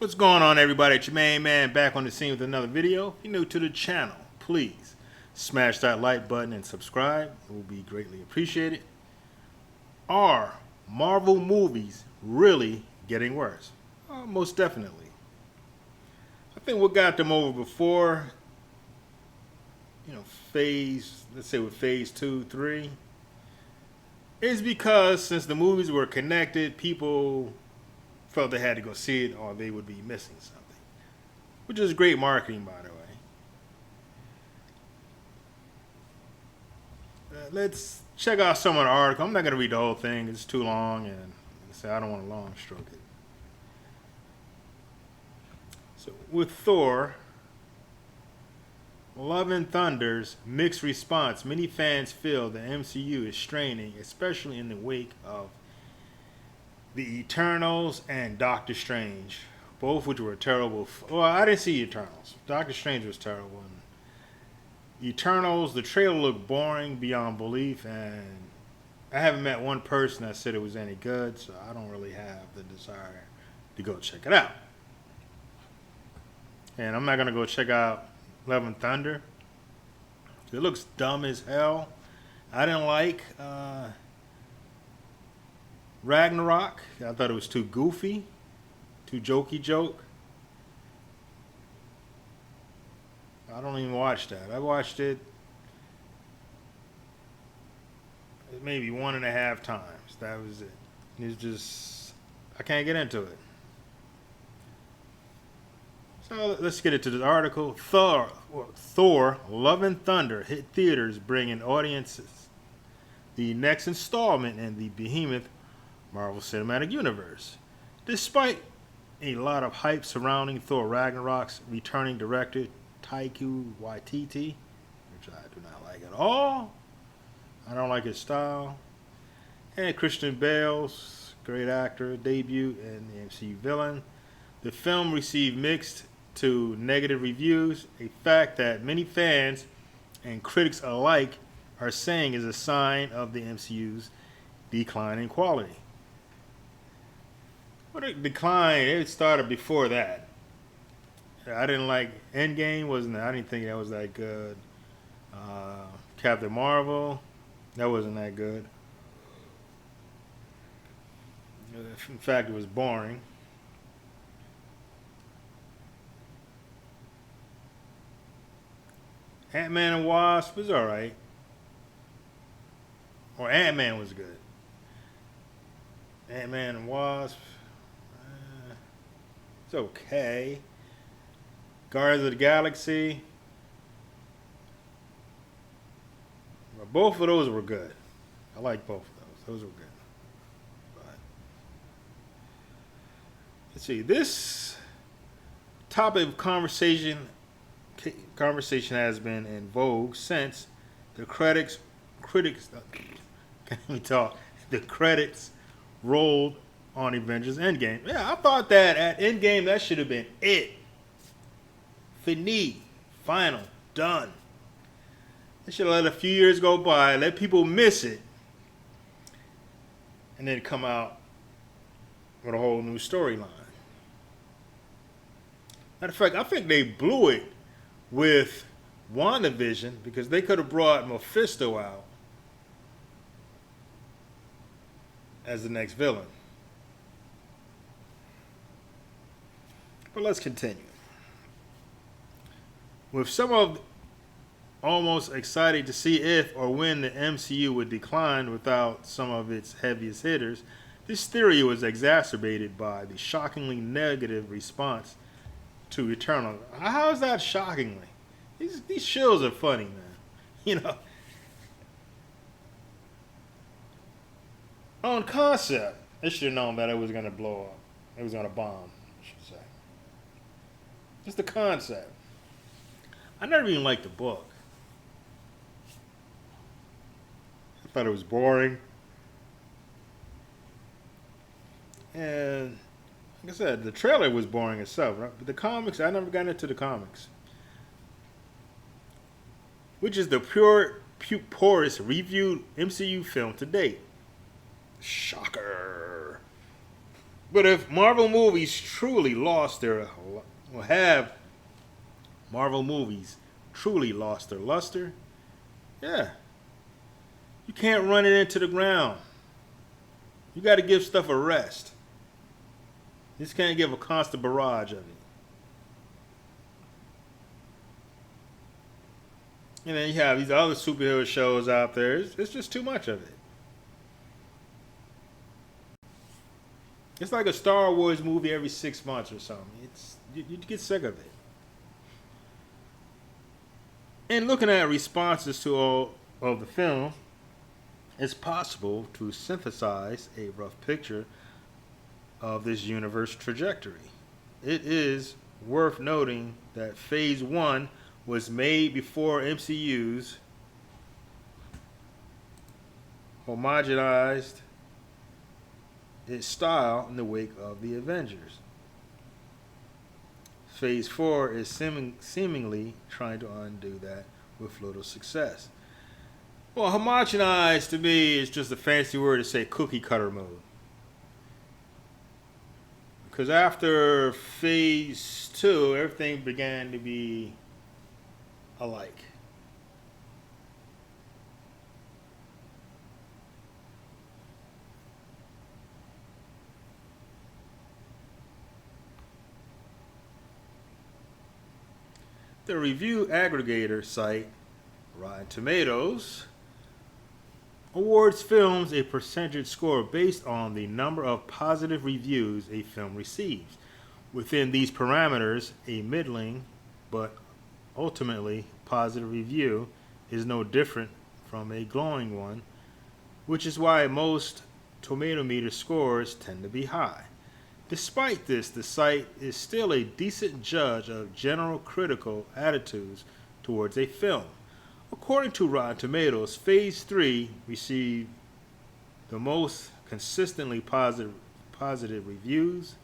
What's going on, everybody? It's your main man back on the scene with another video. If you're new to the channel, please smash that like button and subscribe. It will be greatly appreciated. Are Marvel movies really getting worse? Most definitely. I think what got them over before, let's say with phase 2, 3, is because since the movies were connected, people felt they had to go see it or they would be missing something, which is great marketing, by the way. Let's check out some of the article. I'm not going to read the whole thing. It's too long, and like I say, I don't want to long stroke it. So with Thor, Love and Thunder's mixed response, many fans feel the MCU is straining, especially in the wake of The Eternals and Doctor Strange, both which were terrible. Well, I didn't see Eternals. Doctor Strange was terrible. And Eternals, the trailer looked boring beyond belief, and I haven't met one person that said it was any good, so I don't really have the desire to go check it out. And I'm not going to go check out Love and Thunder. It looks dumb as hell. I didn't like Ragnarok. I thought it was too goofy, too jokey joke. I don't even watch that. I watched it maybe 1.5 times. That was it. It's just, I can't get into it. So let's get into the article. Thor, Love and Thunder hit theaters, bringing audiences the next installment in the behemoth Marvel Cinematic Universe. Despite a lot of hype surrounding Thor Ragnarok's returning director Taika Waititi, which I do not like at all. I don't like his style. And Christian Bale's great actor debut and the MCU villain. The film received mixed to negative reviews, a fact that many fans and critics alike are saying is a sign of the MCU's decline in quality. What a decline! It started before that. I didn't like Endgame. I didn't think that was that good. Captain Marvel, that wasn't that good. In fact, it was boring. Ant-Man and Wasp was alright. Or Ant-Man was good. Ant-Man and Wasp, it's okay. Guardians of the Galaxy, well, both of those were good. I like both of those. Those were good. But let's see. This topic of conversation has been in vogue since the critics can't even talk. The credits rolled on Avengers Endgame. Yeah, I thought that at Endgame that should have been it. Fini, final, done. They should have let a few years go by, let people miss it, and then come out with a whole new storyline. Matter of fact, I think they blew it with WandaVision because they could have brought Mephisto out as the next villain. But let's continue. With some of almost excited to see if or when the MCU would decline without some of its heaviest hitters, this theory was exacerbated by the shockingly negative response to Eternal. How is that shockingly? These shows are funny, man. On concept, they should have known that it was going to blow up. It was going to bomb, I should say. Just the concept. I never even liked the book. I thought it was boring. And like I said, the trailer was boring itself, right? But the comics, I never got into the comics. Which is the poorest reviewed MCU film to date. Shocker. But if Marvel movies truly lost their, or have Marvel movies truly lost their luster, yeah, you can't run it into the ground. You got to give stuff a rest. You just can't give a constant barrage of it. And then you have these other superhero shows out there. It's just too much of it. It's like a Star Wars movie every 6 months or something. You get sick of it. And looking at responses to all of the film, it's possible to synthesize a rough picture of this universe trajectory. It is worth noting that Phase 1 was made before MCU's homogenized its style in the wake of the Avengers. Phase 4 is seemingly trying to undo that with little success. Well, homogenized to me is just a fancy word to say cookie cutter mode. Because after Phase 2, everything began to be alike. The review aggregator site Rotten Tomatoes awards films a percentage score based on the number of positive reviews a film receives. Within these parameters, a middling but ultimately positive review is no different from a glowing one, which is why most tomato meter scores tend to be high. Despite this, the site is still a decent judge of general critical attitudes towards a film. According to Rotten Tomatoes, Phase 3 received the most consistently positive reviews.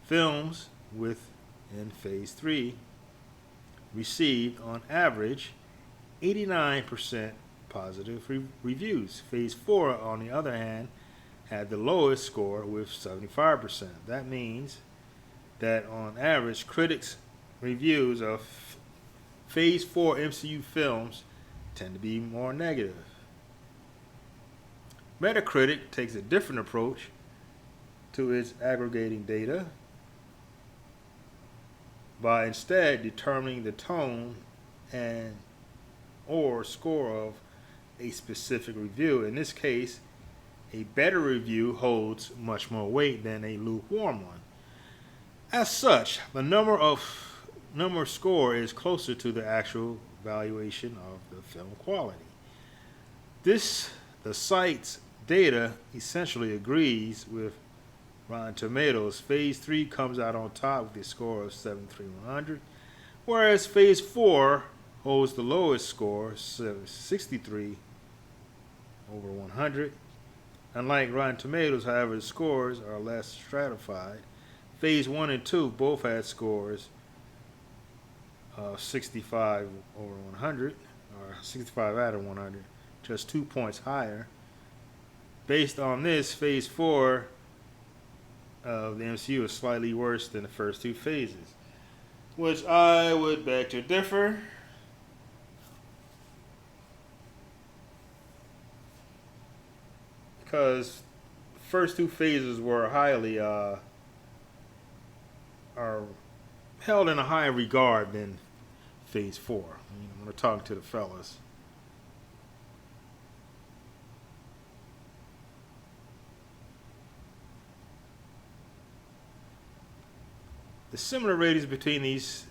Films within Phase 3 received, on average, 89% positive reviews. Phase 4, on the other hand, had the lowest score with 75%. That means that on average, critics' reviews of Phase 4 MCU films tend to be more negative. Metacritic takes a different approach to its aggregating data by instead determining the tone and or score of a specific review. In this case, a better review holds much more weight than a lukewarm one. As such, the number score is closer to the actual valuation of the film quality. The site's data essentially agrees with Rotten Tomatoes. Phase 3 comes out on top with a score of 73/100, whereas Phase 4 holds the lowest score, 63/100. Unlike Rotten Tomatoes, however, the scores are less stratified. Phase 1 and 2 both had scores of 65/100, or 65 out of 100, just 2 points higher. Based on this, Phase 4 of the MCU is slightly worse than the first two phases, which I would beg to differ. Because the first two phases were highly are held in a higher regard than Phase 4. When we're talking to the fellas. The similar ratings between these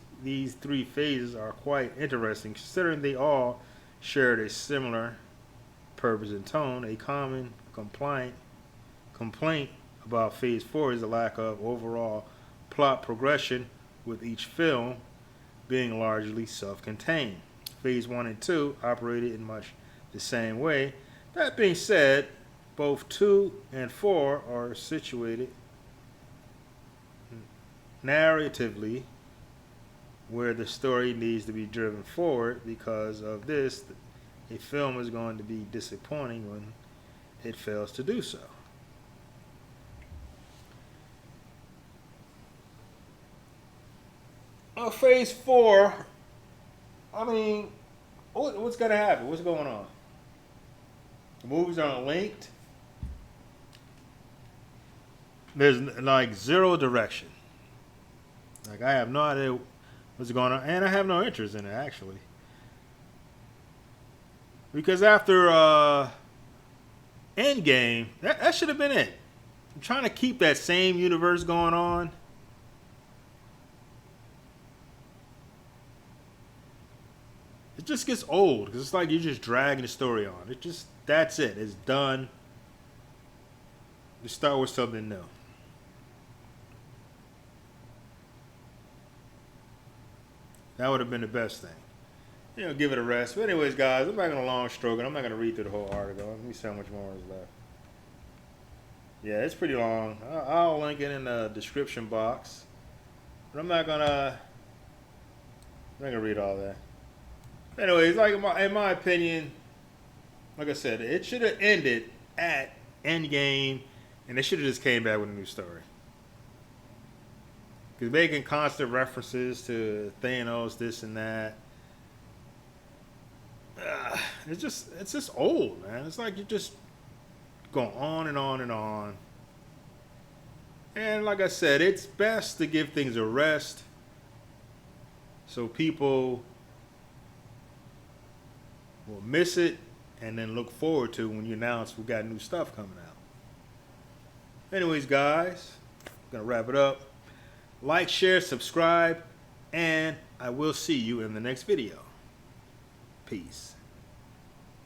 three phases are quite interesting, considering they all shared a similar purpose and tone. A common complaint about Phase 4 is the lack of overall plot progression, with each film being largely self-contained. Phase 1 and 2 operated in much the same way. That being said, both 2 and 4 are situated narratively where the story needs to be driven forward. Because of this, a film is going to be disappointing when it fails to do so. Phase 4. I mean, what's gonna happen? What's going on? The movies aren't linked. There's like zero direction. Like I have no idea what's going on, and I have no interest in it actually. Because after Endgame, that should have been it. I'm trying to keep that same universe going on. It just gets old because it's like you're just dragging the story on. That's it. It's done. You start with something new. That would have been the best thing. Give it a rest. But anyways, guys, I'm not going to long stroke it. I'm not going to read through the whole article. Let me see how much more is left. Yeah, it's pretty long. I'll link it in the description box. But I'm not gonna read all that. Anyways, like in my opinion, like I said, it should have ended at Endgame, and they should have just came back with a new story. Because making constant references to Thanos, this and that, it's just old, man. It's like you're just going on and on and on. And like I said, it's best to give things a rest so people will miss it and then look forward to when you announce we got new stuff coming out. Anyways, guys, I'm going to wrap it up. Like, share, subscribe, and I will see you in the next video. Peace.